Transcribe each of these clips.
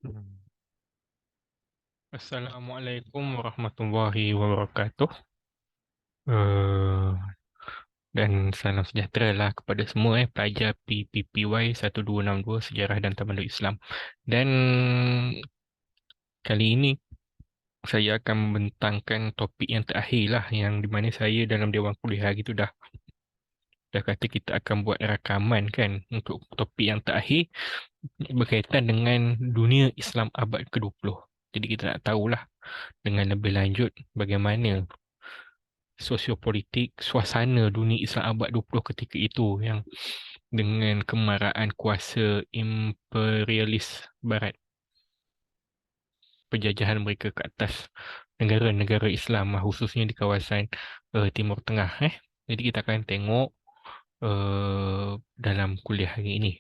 Hmm. Assalamualaikum warahmatullahi wabarakatuh. Eh, dan salam sejahtera lah kepada semua pelajar PPPY 1262 Sejarah dan Tamadun Islam. Dan kali ini saya akan membentangkan topik yang terakhir lah, yang di mana saya dalam Dewan Kuliah hari itu dah kata kita akan buat rakaman kan untuk topik yang terakhir berkaitan dengan dunia Islam abad ke-20. Jadi kita nak tahulah dengan lebih lanjut bagaimana sosiopolitik suasana dunia Islam abad 20 ketika itu, yang dengan kemarahan kuasa imperialis barat, penjajahan mereka ke atas negara-negara Islam, khususnya di kawasan Timur Tengah. Jadi kita akan tengok dalam kuliah hari ini.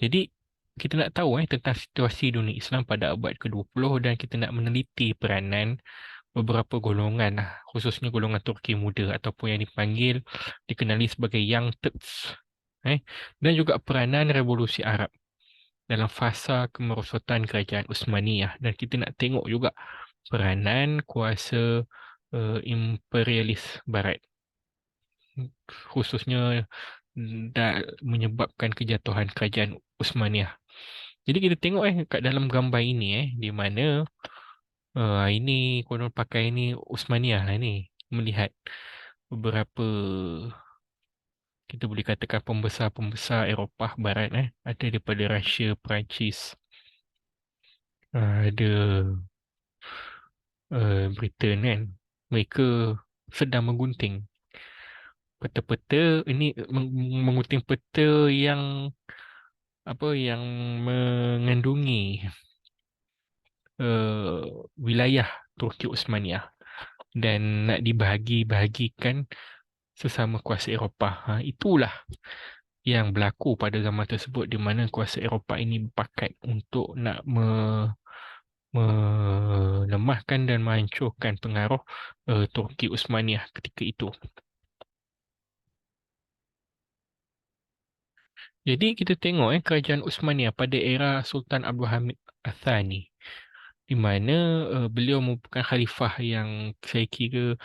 Jadi kita nak tahu tentang situasi dunia Islam pada abad ke-20, dan kita nak meneliti peranan beberapa golongan lah, khususnya golongan Turki muda ataupun yang dikenali sebagai Young Turks, dan juga peranan Revolusi Arab dalam fasa kemerosotan Kerajaan Uthmaniyah, dan kita nak tengok juga peranan kuasa imperialis Barat, khususnya menyebabkan kejatuhan Kerajaan Uthmaniyah. Jadi kita tengok kat dalam gambar ini di mana ini konon pakai ini Uthmaniyah lah ni, melihat beberapa, kita boleh katakan pembesar-pembesar Eropah Barat, ada daripada Rusia, Perancis, ada Britain kan. Mereka sedang menggunting peta-peta ini, menggunting peta yang yang mengandungi uh, wilayah Turki Uthmaniyah, dan nak dibahagi-bahagikan sesama kuasa Eropah. Itulah yang berlaku pada zaman tersebut, di mana kuasa Eropah ini berpakat untuk nak melemahkan dan menghancurkan pengaruh Turki Uthmaniyah ketika itu. Jadi kita tengok kerajaan Uthmaniyah pada era Sultan Abdul Hamid Al-Thani, di mana beliau merupakan khalifah yang saya kira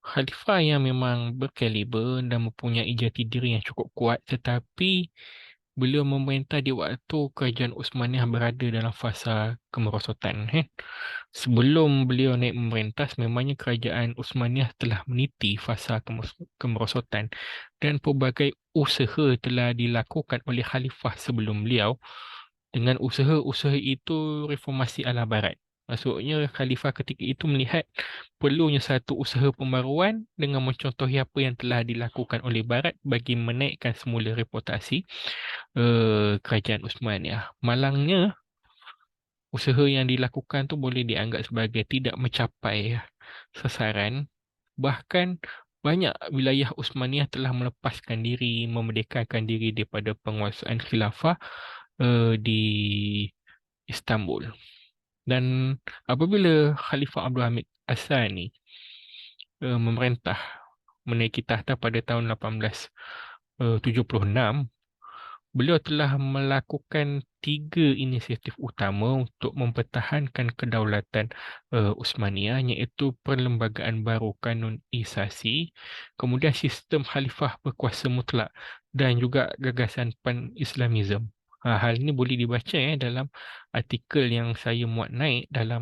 khalifah yang memang berkaliber dan mempunyai jati diri yang cukup kuat, tetapi beliau memerintah di waktu kerajaan Uthmaniyah berada dalam fasa kemerosotan. Sebelum beliau naik memerintah, memangnya kerajaan Uthmaniyah telah meniti fasa kemerosotan, dan pelbagai usaha telah dilakukan oleh khalifah sebelum beliau. Dengan usaha-usaha itu reformasi ala barat. Maksudnya khalifah ketika itu melihat perlunya satu usaha pembaruan dengan mencontohi apa yang telah dilakukan oleh barat bagi menaikkan semula reputasi kerajaan Uthmaniyah. Malangnya usaha yang dilakukan tu boleh dianggap sebagai tidak mencapai sasaran. Bahkan banyak wilayah Uthmaniyah telah melepaskan diri, memerdekakan diri daripada penguasaan khilafah di Istanbul. Dan apabila Khalifah Abdul Hamid As-Sani memerintah menaiki tahta pada tahun 1876, beliau telah melakukan tiga inisiatif utama untuk mempertahankan kedaulatan Uthmaniyah, iaitu perlembagaan baru kanonisasi, kemudian sistem khalifah berkuasa mutlak, dan juga gagasan pan-Islamism. Hal ini boleh dibaca dalam artikel yang saya muat naik dalam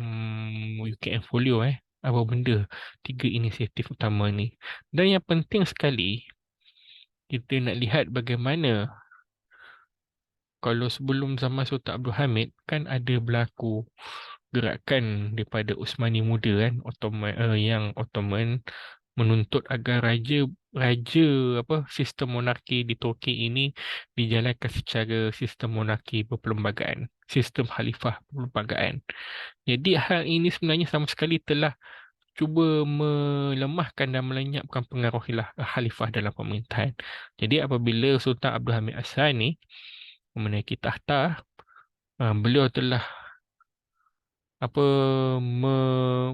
UKM Folio, apa benda tiga inisiatif utama ni. Dan yang penting sekali, kita nak lihat bagaimana kalau sebelum zaman Sultan Abdul Hamid kan ada berlaku gerakan daripada Uthmani muda kan, yang Ottoman menuntut agar raja sistem monarki di Turki ini dijalankan secara sistem monarki berperlembagaan, sistem khalifah berperlembagaan. Jadi hal ini sebenarnya sama sekali telah cuba melemahkan dan melenyapkan pengaruh khalifah dalam pemerintahan. Jadi apabila Sultan Abdul Hamid As-Sani menaiki tahta, beliau telah apa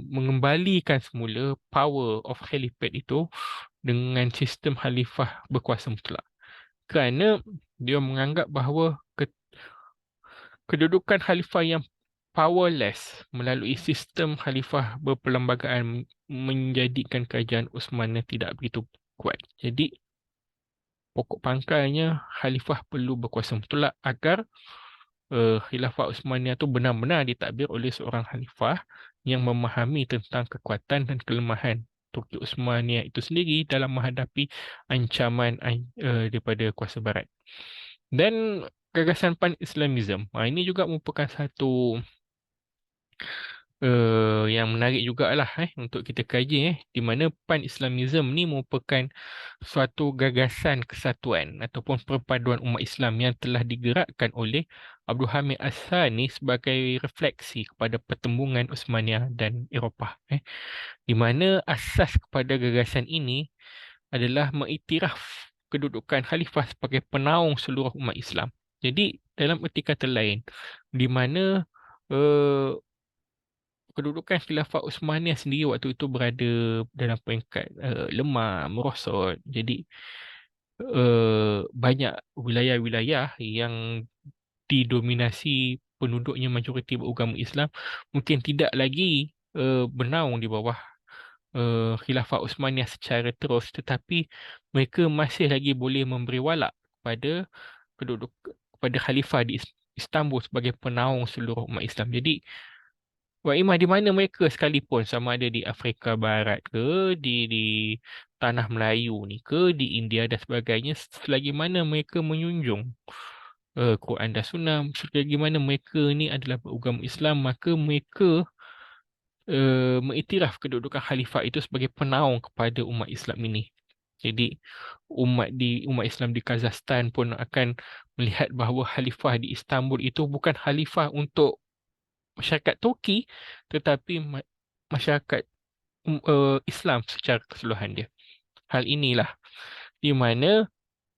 mengembalikan semula power of Khalifate itu dengan sistem khalifah berkuasa mutlak. Kerana dia menganggap bahawa kedudukan khalifah yang powerless melalui sistem khalifah berperlembagaan menjadikan kerajaan Uthmaniyah tidak begitu kuat. Jadi pokok pangkalnya khalifah perlu berkuasa mutlak agar khilafah Uthmaniyah itu benar-benar ditadbir oleh seorang khalifah yang memahami tentang kekuatan dan kelemahan Turki Uthmaniyah itu sendiri dalam menghadapi ancaman daripada kuasa barat. Dan gagasan Pan-Islamism, ini juga merupakan satu yang menarik jugalah untuk kita kaji di mana Pan-Islamism ni merupakan suatu gagasan kesatuan ataupun perpaduan umat Islam yang telah digerakkan oleh Abdul Hamid As-Sani sebagai refleksi kepada pertembungan Uthmaniyah dan Eropah di mana asas kepada gagasan ini adalah mengiktiraf kedudukan khalifah sebagai penaung seluruh umat Islam. Jadi dalam erti kata lain di mana eh, kedudukan khilafah Uthmaniyah sendiri waktu itu berada dalam peringkat lemah, merosot. Jadi banyak wilayah-wilayah yang didominasi penduduknya majoriti beragama Islam mungkin tidak lagi bernaung di bawah khilafah Uthmaniyah secara terus, tetapi mereka masih lagi boleh memberi walak kepada penduduk kepada khalifah di Istanbul sebagai penaung seluruh umat Islam. Jadi Waimah di mana mereka sekalipun, sama ada di Afrika Barat ke, di tanah Melayu ni ke, di India dan sebagainya, selagi mana mereka menjunjung Quran dan Sunnah, selagi mana mereka ni adalah beragama Islam, maka mereka mengiktiraf kedudukan khalifah itu sebagai penaung kepada umat Islam ini. Jadi umat Islam di Kazakhstan pun akan melihat bahawa khalifah di Istanbul itu bukan khalifah untuk masyarakat Turki, tetapi masyarakat Islam secara keseluruhan dia. Hal inilah di mana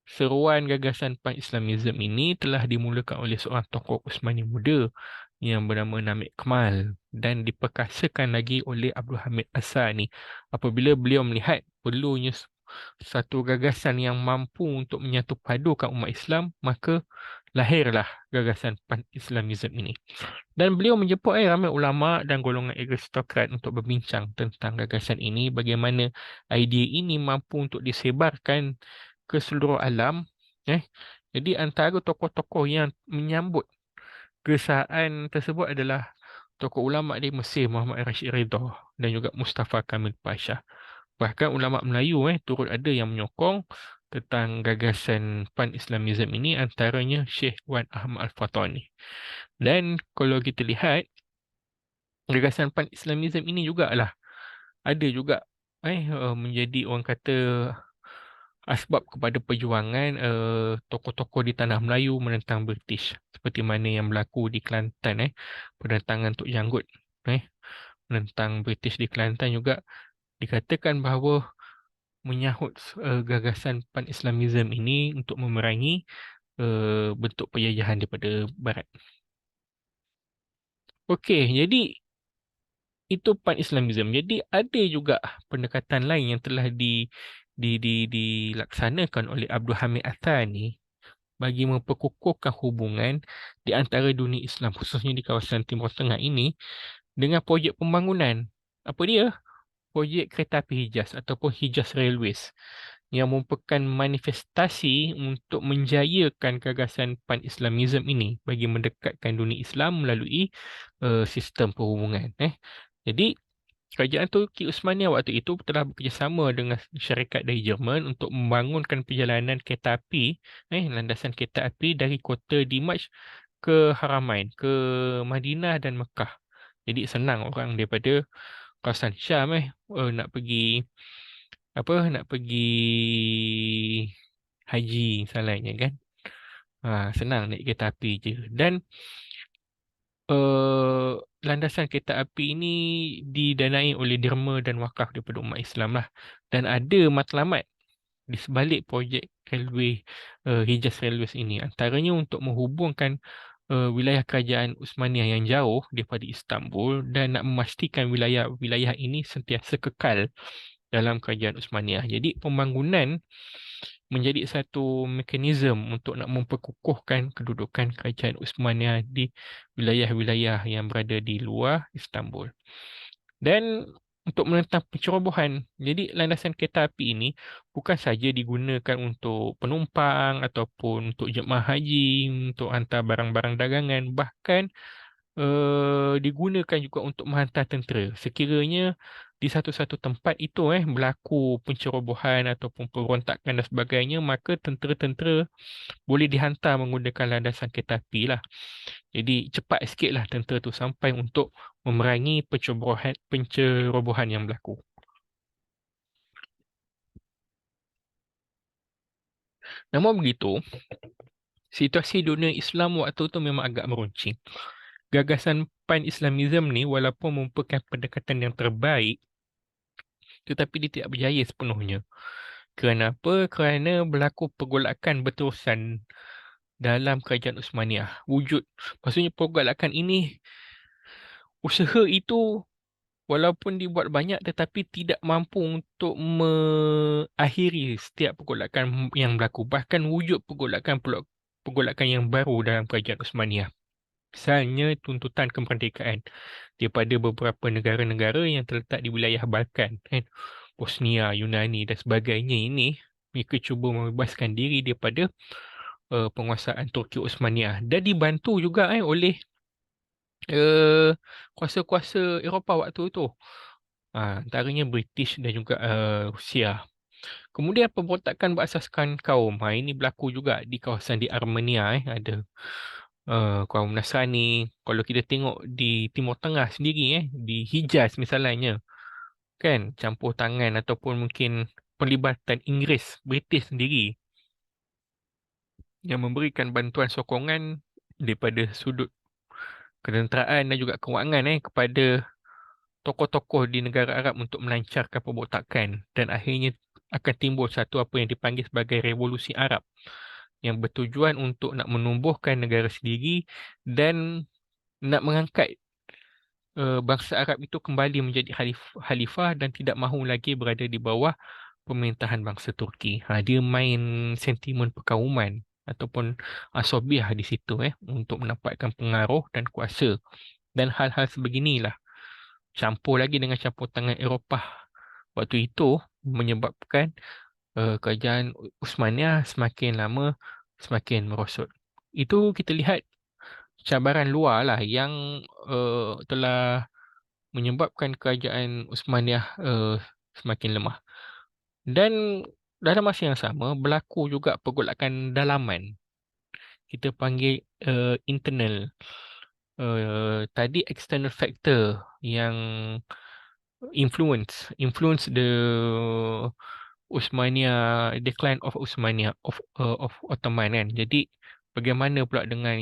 seruan gagasan Pan-Islamism ini telah dimulakan oleh seorang tokoh Uthmani muda yang bernama Namik Kemal dan diperkasakan lagi oleh Abdul Hamid As-Sani apabila beliau melihat perlunya satu gagasan yang mampu untuk menyatu padukan umat Islam, maka lahirlah gagasan Pan-Islamism ini. Dan beliau menjemput ramai ulama dan golongan aristokrat untuk berbincang tentang gagasan ini, bagaimana idea ini mampu untuk disebarkan ke seluruh alam. Jadi antara tokoh-tokoh yang menyambut kesahan tersebut adalah tokoh ulama di Mesir Muhammad Rashid Ridha dan juga Mustafa Kamil Pasha. Bahkan ulama Melayu turut ada yang menyokong tentang gagasan Pan-Islamism ini, antaranya Syekh Wan Ahmad Al-Fatani. Dan kalau kita lihat gagasan Pan-Islamism ini jugalah ada juga menjadi orang kata asbab kepada perjuangan tokoh-tokoh di tanah Melayu menentang British, seperti mana yang berlaku di Kelantan penentangan Tok Janggut menentang British di Kelantan juga dikatakan bahawa menyahut gagasan Pan-Islamism ini untuk memerangi bentuk penjajahan daripada Barat. Okey, jadi itu Pan-Islamism. Jadi ada juga pendekatan lain yang telah dilaksanakan oleh Abdul Hamid Athani bagi memperkukuhkan hubungan di antara dunia Islam, khususnya di kawasan Timur Tengah ini, dengan projek pembangunan. Apa dia? Projek kereta api Hijaz ataupun Hijaz Railways, yang merupakan manifestasi untuk menjayakan gagasan Pan-Islamism ini bagi mendekatkan dunia Islam melalui sistem perhubungan. Jadi kerajaan Turki Uthmaniyah waktu itu telah bekerjasama dengan syarikat dari Jerman untuk membangunkan perjalanan kereta api, landasan kereta api dari kota Dimashq ke Haramain, ke Madinah dan Mekah. Jadi senang orang daripada kawasan Syam nak pergi nak pergi haji misalnya kan. Senang naik kereta api je. Dan landasan kereta api ini didanai oleh derma dan wakaf daripada umat Islam lah. Dan ada matlamat di sebalik projek railway Hijaz Railways ini. Antaranya untuk menghubungkan wilayah kerajaan Uthmaniyah yang jauh daripada Istanbul dan nak memastikan wilayah-wilayah ini sentiasa kekal dalam kerajaan Uthmaniyah. Jadi pembangunan menjadi satu mekanisme untuk nak memperkukuhkan kedudukan kerajaan Uthmaniyah di wilayah-wilayah yang berada di luar Istanbul. Dan untuk menentang pencerobohan, jadi landasan kereta api ini bukan saja digunakan untuk penumpang ataupun untuk jemaah haji, untuk hantar barang-barang dagangan, bahkan digunakan juga untuk menghantar tentera. Sekiranya di satu-satu tempat itu berlaku pencerobohan ataupun pemberontakan dan sebagainya, maka tentera-tentera boleh dihantar menggunakan landasan kereta api lah. Jadi cepat sikit lah tentera tu sampai untuk memerangi pencerobohan yang berlaku. Namun begitu, situasi dunia Islam waktu itu memang agak meruncing. Gagasan Pan-Islamism ni walaupun merupakan pendekatan yang terbaik, tetapi dia tidak berjaya sepenuhnya. Kenapa? Kerana berlaku pergolakan berterusan dalam kerajaan Uthmaniyah. Maksudnya pergolakan ini, usaha itu walaupun dibuat banyak tetapi tidak mampu untuk mengakhiri setiap pergolakan yang berlaku. Bahkan wujud pergolakan yang baru dalam kerajaan Uthmaniyah. Misalnya tuntutan kemerdekaan daripada beberapa negara-negara yang terletak di wilayah Balkan, kan? Bosnia, Yunani dan sebagainya ini, mereka cuba membebaskan diri daripada penguasaan Turki Uthmaniyah dan dibantu juga oleh eh, kuasa-kuasa Eropah waktu itu. Antaranya British dan juga Rusia. Kemudian pemberontakan berasaskan kaum. Ini berlaku juga di kawasan di Armenia. Ada kaum Nasrani. Kalau kita tengok di Timur Tengah sendiri, di Hijaz misalnya, kan campur tangan ataupun mungkin pelibatan Inggeris, British sendiri yang memberikan bantuan sokongan daripada sudut ketenteraan dan juga kewangan kepada tokoh-tokoh di negara Arab untuk melancarkan pemberontakan dan akhirnya akan timbul satu apa yang dipanggil sebagai revolusi Arab yang bertujuan untuk nak menumbuhkan negara sendiri dan nak mengangkat bangsa Arab itu kembali menjadi khalifah dan tidak mahu lagi berada di bawah pemerintahan bangsa Turki. Dia main sentimen perkauman ataupun asobiah di situ untuk mendapatkan pengaruh dan kuasa dan hal-hal sebeginilah campur lagi dengan campur tangan Eropah waktu itu menyebabkan kerajaan Uthmaniyah semakin lama semakin merosot. Itu kita lihat cabaran luar lah yang telah menyebabkan kerajaan Uthmaniyah semakin lemah. Dan dalam masa yang sama berlaku juga pergolakan dalaman. Kita panggil internal. Tadi external factor yang influence the Uthmaniyah, decline of Uthmaniyah of Ottoman kan. Jadi bagaimana pula dengan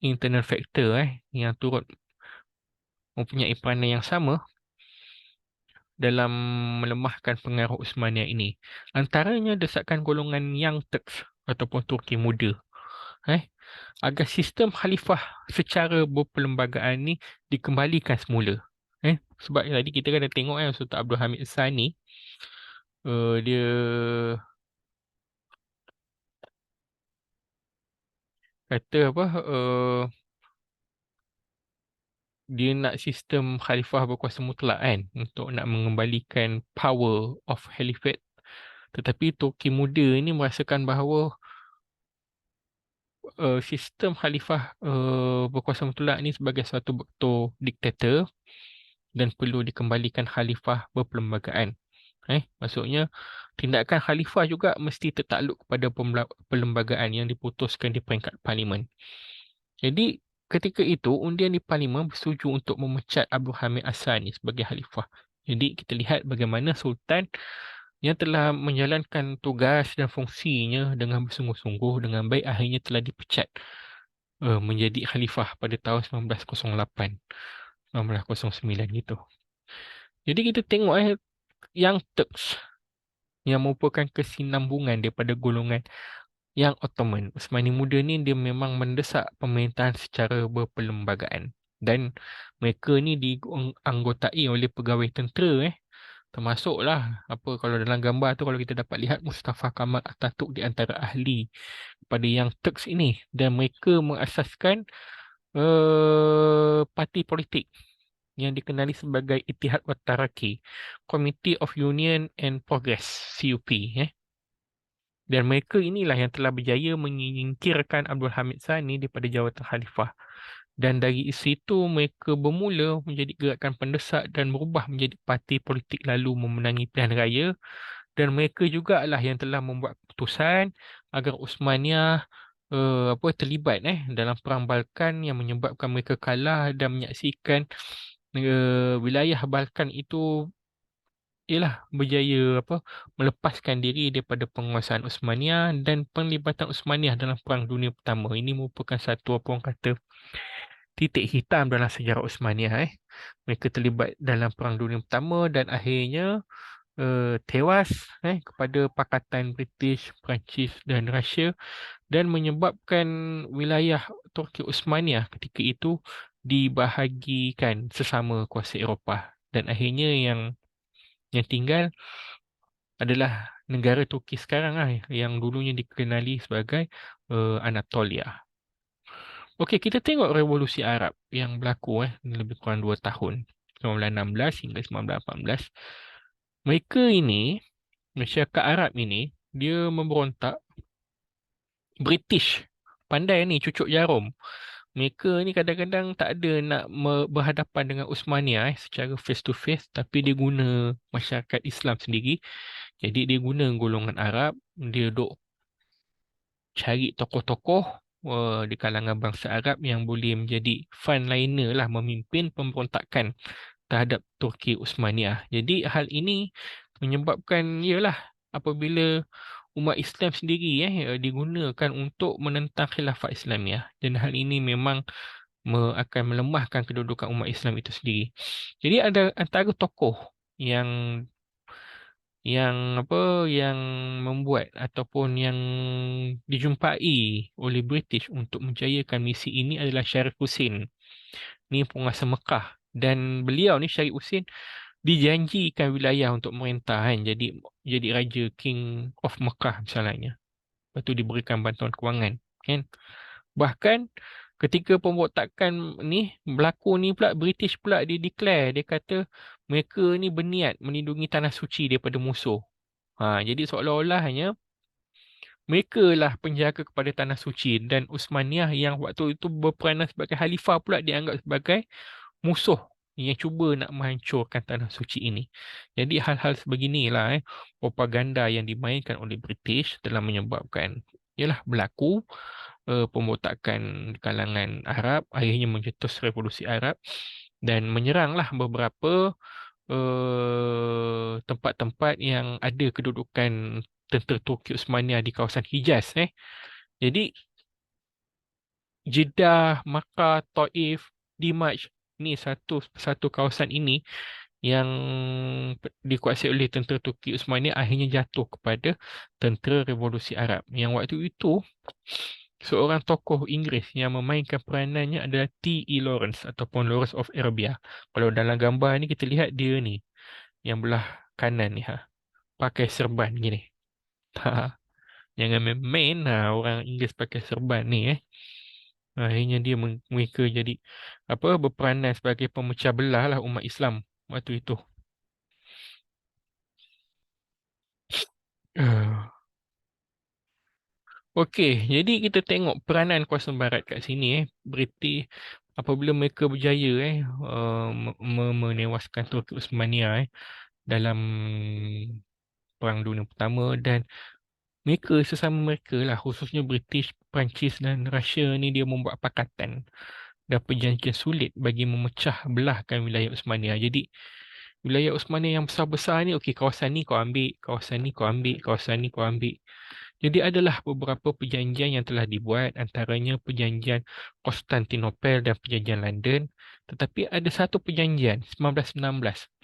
internal factor yang turut mempunyai peranan yang sama dalam melemahkan pengaruh Uthmaniyah ini. Antaranya desakan golongan Young Turks ataupun Turki muda. Agar sistem khalifah secara berperlembagaan ni dikembalikan semula. Sebab tadi kita kan dah tengok Sultan Abdul Hamid Sani dia kata apa dia nak sistem khalifah berkuasa mutlak kan untuk nak mengembalikan power of caliphate, tetapi Turki muda ini merasakan bahawa sistem khalifah berkuasa mutlak ni sebagai satu bentuk diktator dan perlu dikembalikan khalifah berperlembagaan. Maksudnya tindakan khalifah juga mesti tertakluk kepada perlembagaan yang diputuskan di peringkat parlimen. Jadi ketika itu undian di parlimen bersetuju untuk memecat Abdul Hamid As-Sani sebagai khalifah. Jadi kita lihat bagaimana sultan yang telah menjalankan tugas dan fungsinya dengan bersungguh-sungguh dengan baik akhirnya telah dipecat menjadi khalifah pada tahun 1908 1909 gitu. Jadi kita tengok yang Turks yang merupakan kesinambungan daripada golongan yang Ottoman. Utsmani muda ni dia memang mendesak pemerintahan secara berperlembagaan dan mereka ni dianggotai oleh pegawai tentera Termasuklah apa kalau dalam gambar tu kalau kita dapat lihat Mustafa Kamal Atatürk di antara ahli pada yang Turks ini dan mereka mengasaskan parti politik yang dikenali sebagai Ittihad Wat Taraqi, Committee of Union and Progress, CUP. Dan mereka inilah yang telah berjaya menyingkirkan Abdul Hamid Sani daripada jawatan khalifah. Dan dari situ mereka bermula menjadi gerakan pendesak dan berubah menjadi parti politik lalu memenangi pilihan raya. Dan mereka jugalah yang telah membuat keputusan agar Uthmaniyah terlibat dalam perang Balkan yang menyebabkan mereka kalah dan menyaksikan wilayah Balkan itu ialah berjaya melepaskan diri daripada penguasaan Uthmaniyah dan penglibatan Uthmaniyah dalam Perang Dunia Pertama. Ini merupakan satu apa orang kata titik hitam dalam sejarah Uthmaniyah. Mereka terlibat dalam Perang Dunia Pertama dan akhirnya tewas kepada Pakatan British, Perancis dan Rusia dan menyebabkan wilayah Turki Uthmaniyah ketika itu dibahagikan sesama kuasa Eropah dan akhirnya yang tinggal adalah negara Turki sekarang yang dulunya dikenali sebagai Anatolia. Okey, kita tengok revolusi Arab yang berlaku lebih kurang 2 tahun, 1916 hingga 1918. Mereka ini, masyarakat Arab ini, dia memberontak British. Pandai ni cucuk jarum. Mereka ni kadang-kadang tak ada nak berhadapan dengan Uthmaniyah secara face to face, tapi dia guna masyarakat Islam sendiri. Jadi dia guna golongan Arab, dia duk cari tokoh-tokoh di kalangan bangsa Arab yang boleh menjadi frontliner lah memimpin pemberontakan terhadap Turki Uthmaniyah. Jadi hal ini menyebabkan ialah apabila umat Islam sendiri digunakan untuk menentang khilafah Islamiah dan hal ini memang akan melemahkan kedudukan umat Islam itu sendiri. Jadi ada antara tokoh yang yang membuat ataupun yang dijumpai oleh British untuk menjayakan misi ini adalah Syarif Hussein. Ni penguasa Mekah dan beliau ni Syarif Hussein dijanjikan wilayah untuk merintah jadi raja King of Mekah misalnya. Lepas tu diberikan bantuan kewangan kan. Bahkan ketika pemberontakan ni berlaku ni pula British pula dia declare dia kata mereka ni berniat melindungi tanah suci daripada musuh. Jadi seolah-olahnya mereka lah penjaga kepada tanah suci dan Uthmaniyah yang waktu itu berperanan sebagai khalifah pula dianggap sebagai musuh yang cuba nak menghancurkan tanah suci ini. Jadi hal-hal sebeginilah propaganda yang dimainkan oleh British telah menyebabkan ialah berlaku pemberontakan di kalangan Arab akhirnya mencetus revolusi Arab dan menyeranglah beberapa tempat-tempat yang ada kedudukan tentera Turki Uthmaniyah di kawasan Hijaz. Jadi Jeddah, Makkah, Taif, Dimashq ni satu satu kawasan ini yang dikuasai oleh tentera Turki Uthmaniyah akhirnya jatuh kepada tentera Revolusi Arab. Yang waktu itu seorang tokoh Inggeris yang memainkan peranannya adalah T.E. Lawrence ataupun Lawrence of Arabia. Kalau dalam gambar ni kita lihat dia ni yang belah kanan ni pakai serban gini. Jangan main-main orang Inggeris pakai serban ni akhirnya dia mereka jadi berperanan sebagai pemecah belah lah umat Islam waktu itu. Okey, jadi kita tengok peranan kuasa barat kat sini British apabila mereka berjaya menewaskan Turki Uthmaniyah dalam Perang Dunia Pertama dan mereka sesama mereka lah khususnya British, Perancis dan Rusia ni dia membuat pakatan dan perjanjian sulit bagi memecah belahkan wilayah Uthmaniyah. Jadi wilayah Uthmaniyah yang besar-besar ni okey kawasan ni kau ambil, kawasan ni kau ambil, kawasan ni kau ambil. Jadi adalah beberapa perjanjian yang telah dibuat antaranya perjanjian Konstantinopel dan perjanjian London. Tetapi ada satu perjanjian 1916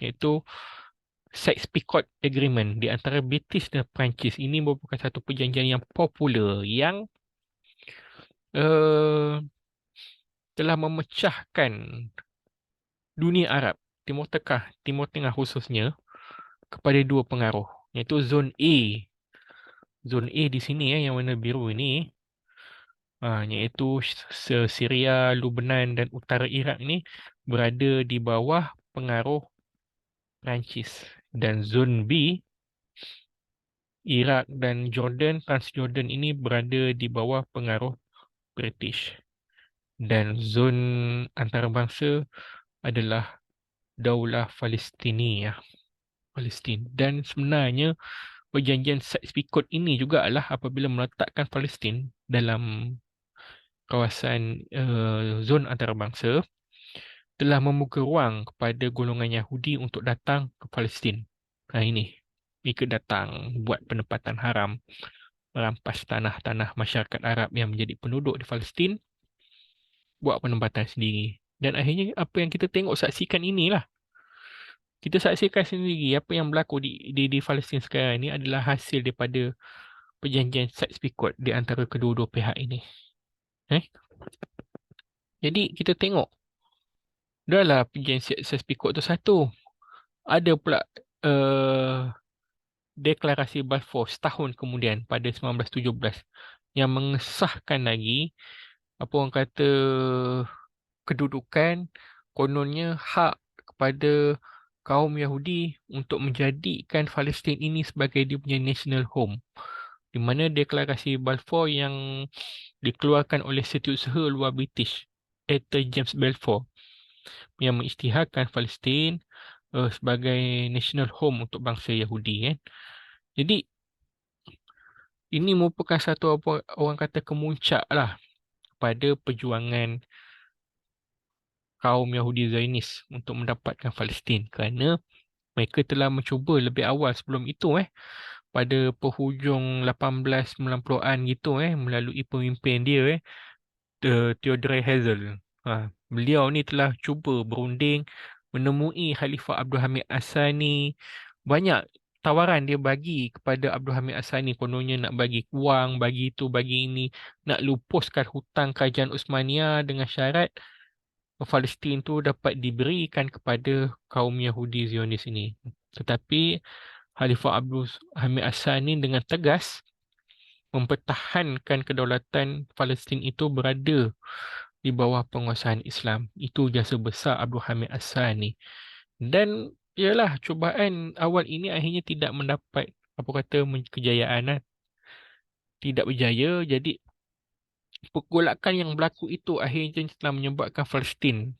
iaitu Sykes-Picot Agreement di antara British dan Perancis. Ini merupakan satu perjanjian yang popular yang uh, telah memecahkan dunia Arab, Timur Tengah khususnya kepada dua pengaruh, iaitu zon A. Zon A di sini yang warna biru ini, iaitu Syria, Lebanon dan utara Iraq ni berada di bawah pengaruh Perancis. Dan zon B, Iraq dan Jordan, Transjordan ini berada di bawah pengaruh British. Dan zon antarabangsa adalah Daulah Palestin. Dan sebenarnya perjanjian Sykes-Picot ini juga adalah apabila meletakkan Palestin dalam kawasan zon antarabangsa, telah membuka ruang kepada golongan Yahudi untuk datang ke Palestin. Ini mereka datang buat penempatan haram, merampas tanah-tanah masyarakat Arab yang menjadi penduduk di Palestin, buat penempatan sendiri. Dan akhirnya apa yang kita tengok saksikan inilah. Kita saksikan sendiri apa yang berlaku di Palestin sekarang ini adalah hasil daripada perjanjian Sykes-Picot di antara kedua-dua pihak ini. Jadi kita tengok, dah lah perjanjian Sykes-Picot tu satu. Ada pula deklarasi Balfour setahun kemudian pada 1917 yang mengesahkan lagi apa orang kata kedudukan, kononnya hak kepada kaum Yahudi untuk menjadikan Palestin ini sebagai dia punya national home. Di mana deklarasi Balfour yang dikeluarkan oleh Setiausaha Luar British, Arthur James Balfour, yang mengisytiharkan Palestin sebagai national home untuk bangsa Yahudi kan. Jadi ini merupakan satu apa orang kata kemuncak lah pada perjuangan kaum Yahudi Zionis untuk mendapatkan Palestin, kerana mereka telah mencuba lebih awal sebelum itu pada penghujung 1890-an gitu melalui pemimpin dia Theodore Herzl. Beliau ni telah cuba berunding menemui Khalifah Abdul Hamid As-Sani. Banyak tawaran dia bagi kepada Abdul Hamid As-Sani, kononnya nak bagi wang, bagi itu, bagi ini, nak lupuskan hutang kerajaan Uthmaniyah dengan syarat Palestin tu dapat diberikan kepada kaum Yahudi Zionis ini. Tetapi Khalifah Abdul Hamid As-Sani dengan tegas mempertahankan kedaulatan Palestin itu berada di bawah penguasaan Islam. Itu jasa besar Abdul Hamid As-Sani. Dan ialah cubaan awal ini akhirnya tidak mendapat apa kata kejayaan, tidak berjaya. Jadi pergolakan yang berlaku itu akhirnya telah menyebabkan Palestin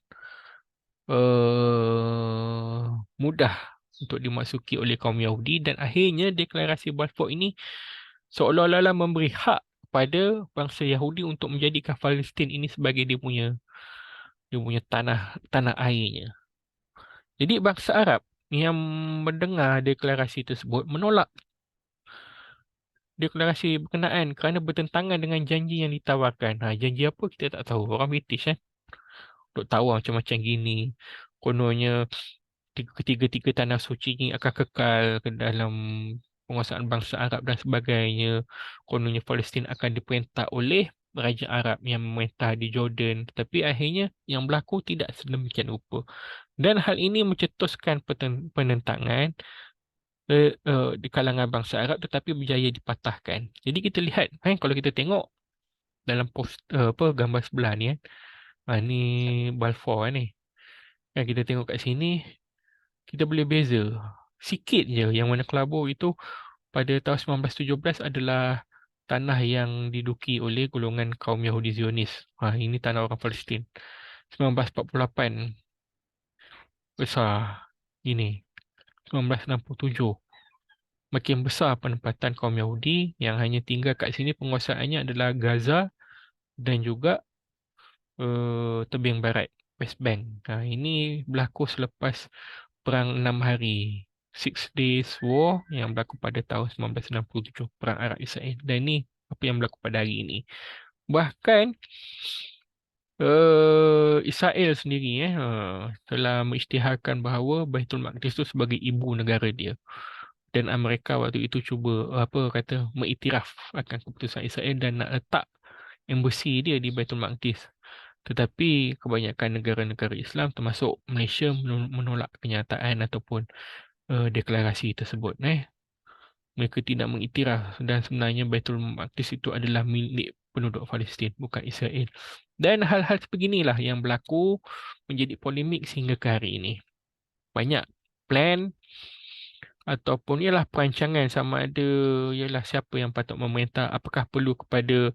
mudah untuk dimasuki oleh kaum Yahudi, dan akhirnya deklarasi Balfour ini seolah-olah memberi hak kepada bangsa Yahudi untuk menjadikan Palestin ini sebagai dia punya tanah airnya. Jadi bangsa Arab yang mendengar deklarasi tersebut menolak deklarasi berkenaan kerana bertentangan dengan janji yang ditawarkan. Janji apa kita tak tahu. Orang British duk tawar macam-macam gini. Kononnya ketiga-tiga tanah suci ini akan kekal ke dalam penguasaan bangsa Arab dan sebagainya. Kononnya Palestin akan diperintah oleh Raja Arab yang memerintah di Jordan. Tetapi akhirnya yang berlaku tidak sedemikian rupa. Dan hal ini mencetuskan penentangan di kalangan bangsa Arab, tetapi berjaya dipatahkan. Jadi kita lihat, kalau kita tengok dalam gambar sebelah ni ni Balfour ni. Kita tengok kat sini, kita boleh beza sikit je. Yang warna kelabu itu pada tahun 1917 adalah tanah yang diduki oleh golongan kaum Yahudi Zionis. Ini tanah orang Palestin. 1948 besar ini. 1967 makin besar penempatan kaum Yahudi. Yang hanya tinggal kat sini penguasaannya adalah Gaza dan juga tebing barat, West Bank. Ini berlaku selepas Perang 6 Hari, Six Days War, yang berlaku pada tahun 1967, Perang Arab Israel. Dan ini apa yang berlaku pada hari ini. Bahkan Israel sendiri telah mengisytiharkan bahawa Baitul Maqdis itu sebagai ibu negara dia. Dan Amerika waktu itu cuba mengiktiraf akan keputusan Israel dan nak letak embassy dia di Baitul Maqdis. Tetapi kebanyakan negara-negara Islam termasuk Malaysia menolak kenyataan ataupun deklarasi tersebut. Mereka tidak mengiktiraf dan sebenarnya Baitul Maqdis itu adalah milik penduduk Palestin, bukan Israel. Dan hal-hal sebeginilah yang berlaku menjadi polemik sehingga ke hari ini. Banyak plan ataupun ialah perancangan sama ada ialah siapa yang patut memerintah, apakah perlu kepada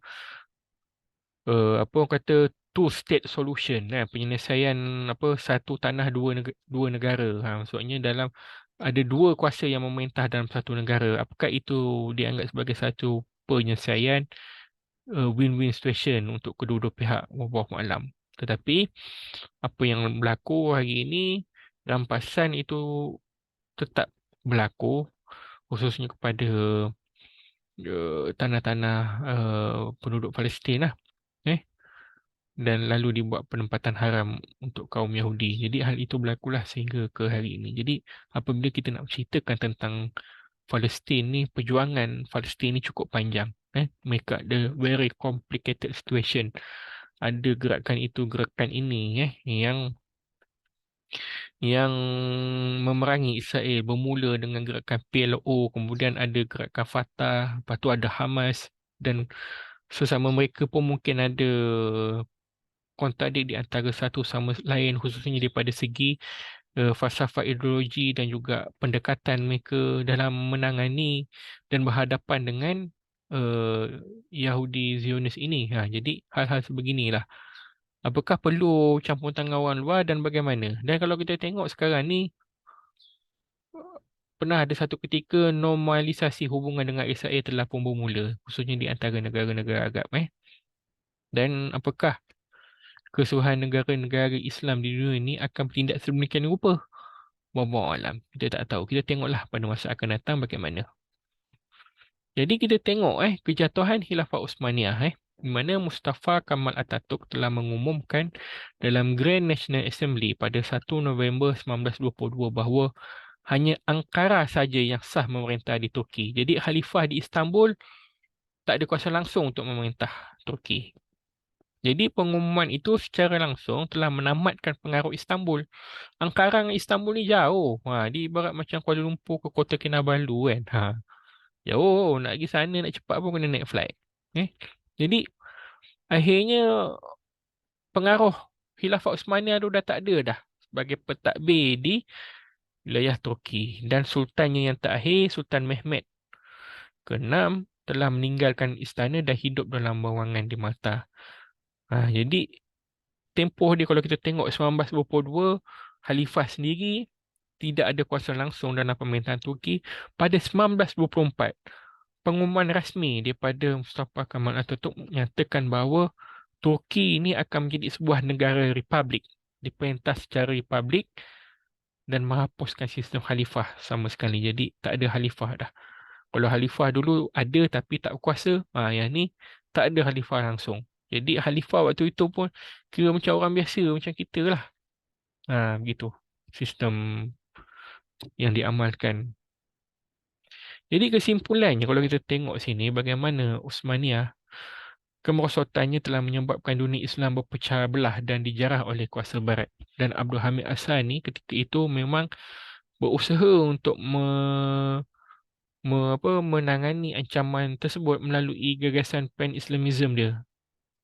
apa orang kata two state solution, penyelesaian apa satu tanah dua negara. Maksudnya dalam ada dua kuasa yang memerintah dalam satu negara. Apakah itu dianggap sebagai satu penyelesaian win-win situation untuk kedua-dua pihak, wallahu alam. Tetapi apa yang berlaku hari ini, rampasan itu tetap berlaku khususnya kepada tanah-tanah penduduk Palestin lah. Eh, dan lalu dibuat penempatan haram untuk kaum Yahudi. Jadi hal itu berlakulah sehingga ke hari ini. Jadi apabila kita nak ceritakan tentang Palestin ni, perjuangan Palestin ni cukup panjang. Mereka ada very complicated situation. Ada gerakan itu, gerakan ini, yang memerangi Israel bermula dengan gerakan PLO, kemudian ada gerakan Fatah, lepas tu ada Hamas dan sesama mereka pun mungkin ada kontradik di antara satu sama lain khususnya daripada segi falsafah ideologi dan juga pendekatan mereka dalam menangani dan berhadapan dengan uh, Yahudi Zionis ini. Jadi hal-hal sebeginilah. Apakah perlu campur tangan orang luar dan bagaimana? Dan kalau kita tengok sekarang ni, pernah ada satu ketika normalisasi hubungan dengan Israel telah pun bermula, khususnya di antara negara-negara Arab. Dan apakah keseluruhan negara-negara Islam di dunia ini akan bertindak sedemikian rupa? Wallahu alam. Kita tak tahu. Kita tengoklah pada masa akan datang bagaimana. Jadi kita tengok kejatuhan Khilafah Uthmaniyah di mana Mustafa Kamal Atatürk telah mengumumkan dalam Grand National Assembly pada 1 November 1922 bahawa hanya Ankara saja yang sah memerintah di Turki. Jadi khalifah di Istanbul tak ada kuasa langsung untuk memerintah Turki. Jadi pengumuman itu secara langsung telah menamatkan pengaruh Istanbul. Ankara dengan Istanbul ni jauh. Dia ibarat macam Kuala Lumpur ke Kota Kinabalu kan. Jauh, nak pergi sana nak cepat pun kena naik flight. Jadi akhirnya pengaruh Khilafah Uthmaniyah tu dah tak ada dah sebagai pentadbir di wilayah Turki. Dan sultannya yang terakhir, Sultan Mehmed ke-6 telah meninggalkan istana dan hidup dalam bawangan di Malta. Jadi tempoh dia kalau kita tengok 1922, Khalifah sendiri tidak ada kuasa langsung dalam pemerintahan Turki. Pada 1924, pengumuman rasmi daripada Mustafa Kemal Atatürk menyatakan bahawa Turki ini akan menjadi sebuah negara republik, diperintah secara republik dan menghapuskan sistem khalifah sama sekali. Jadi tak ada khalifah dah. Kalau khalifah dulu ada tapi tak berkuasa, yang ni tak ada khalifah langsung. Jadi khalifah waktu itu pun kira macam orang biasa macam kita lah. Begitu sistem yang diamalkan. Jadi kesimpulannya kalau kita tengok sini bagaimana Uthmaniyah kemerosotannya telah menyebabkan dunia Islam berpecah belah dan dijarah oleh kuasa barat. Dan Abdul Hamid Hassani ketika itu memang berusaha untuk menangani ancaman tersebut melalui gagasan pan-Islamism dia.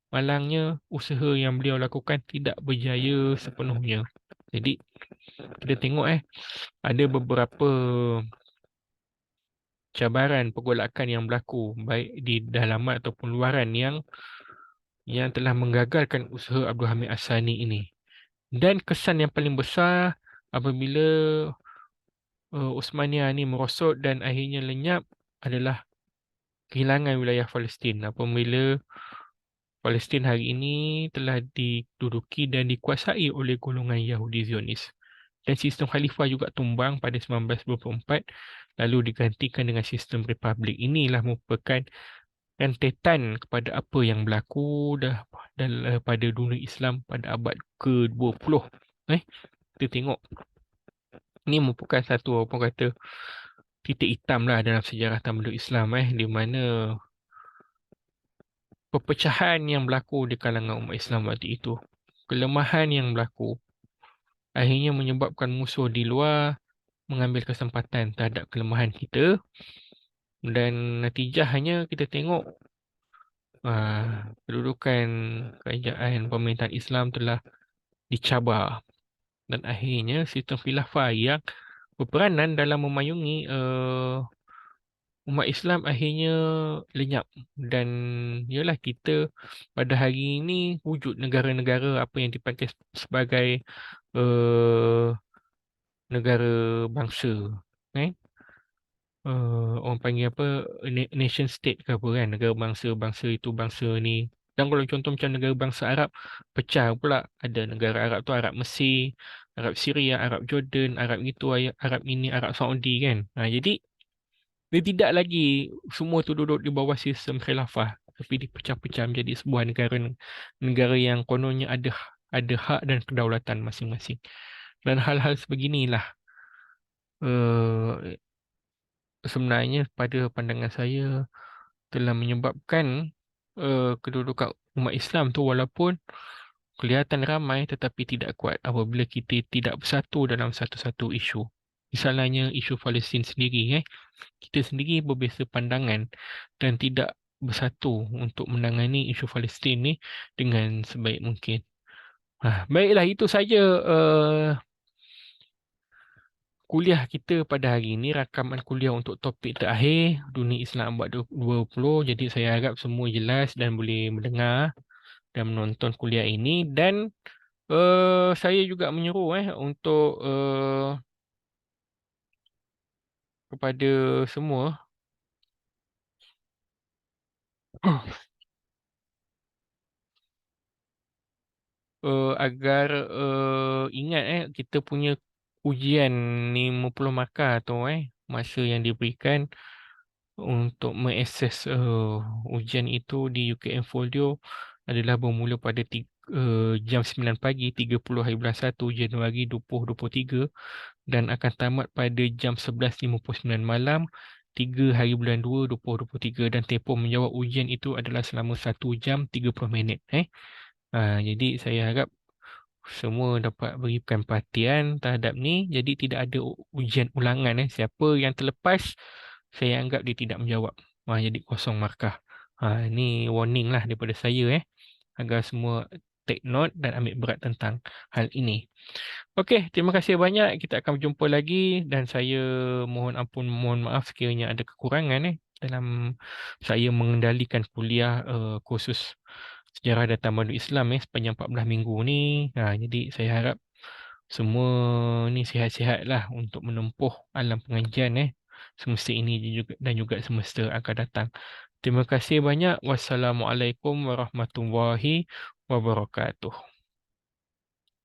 Malangnya usaha yang beliau lakukan tidak berjaya sepenuhnya. Jadi kita tengok ada beberapa cabaran pergolakan yang berlaku baik di dalaman ataupun luaran yang telah menggagalkan usaha Abdul Hamid Hassani ini. Dan kesan yang paling besar apabila Uthmaniyah ini merosot dan akhirnya lenyap adalah kehilangan wilayah Palestin. Apabila Palestin hari ini telah diduduki dan dikuasai oleh golongan Yahudi Zionis. Dan sistem khalifah juga tumbang pada 1924 lalu digantikan dengan sistem republik. Inilah merupakan rentetan kepada apa yang berlaku pada dunia Islam pada abad ke-20. Kita tengok. Ini merupakan satu apa kata titik hitam lah dalam sejarah tamadun Islam di mana perpecahan yang berlaku di kalangan umat Islam waktu itu, kelemahan yang berlaku akhirnya menyebabkan musuh di luar mengambil kesempatan terhadap kelemahan kita, dan natijahnya kita tengok kedudukan kerajaan pemerintahan Islam telah dicabar, dan akhirnya sistem khilafah yang berperanan dalam memayungi umat Islam akhirnya lenyap. Dan ialah kita pada hari ini wujud negara-negara apa yang dipanggil sebagai eh, negara bangsa, eh? Orang panggil apa, nation state ke apa kan, negara bangsa, bangsa itu bangsa ni. Dan kalau contoh macam negara bangsa Arab, pecah pula, ada negara Arab tu Arab Mesir, Arab Syria, Arab Jordan, Arab itu, Arab ini, Arab Saudi kan. Jadi dia tidak lagi semua tu duduk di bawah sistem khilafah, tapi dipecah-pecah menjadi sebuah negara, negara yang kononnya ada hak dan kedaulatan masing-masing. Dan hal-hal sebeginilah eh, sebenarnya pada pandangan saya telah menyebabkan kedudukan umat Islam tu walaupun kelihatan ramai tetapi tidak kuat apabila kita tidak bersatu dalam satu-satu isu. Misalnya isu Palestin sendiri, kita sendiri berbeza pandangan dan tidak bersatu untuk menangani isu Palestin ni dengan sebaik mungkin. Baiklah, itu saja kuliah kita pada hari ini, rakaman kuliah untuk topik terakhir Dunia Islam Abad 20. Jadi saya harap semua jelas dan boleh mendengar dan menonton kuliah ini. Dan saya juga menyuruh untuk kepada semua agar ingat kita punya ujian 50 markah tu masa yang diberikan untuk mengakses ujian itu di UKM Folio adalah bermula pada jam 9 pagi 30 hari bulan 1 Januari 2023 dan akan tamat pada jam 11.59 malam 3 hari bulan 2 2023, dan tempoh menjawab ujian itu adalah selama 1 jam 30 minit. Jadi saya harap semua dapat berikan perhatian terhadap ni. Jadi tidak ada ujian ulangan. Siapa yang terlepas, saya anggap dia tidak menjawab. Jadi kosong markah. Ini warning lah daripada saya agar semua take note dan ambil berat tentang hal ini. Okey, terima kasih banyak. Kita akan berjumpa lagi dan saya mohon ampun, mohon maaf sekiranya ada kekurangan dalam saya mengendalikan kuliah kursus Sejarah dan Tamadun Islam sepanjang 14 minggu ni. Jadi saya harap semua ni sihat-sihat lah untuk menempuh alam pengajian semester ini juga dan juga semester akan datang. Terima kasih banyak. Wassalamualaikum warahmatullahi wabarakatuh.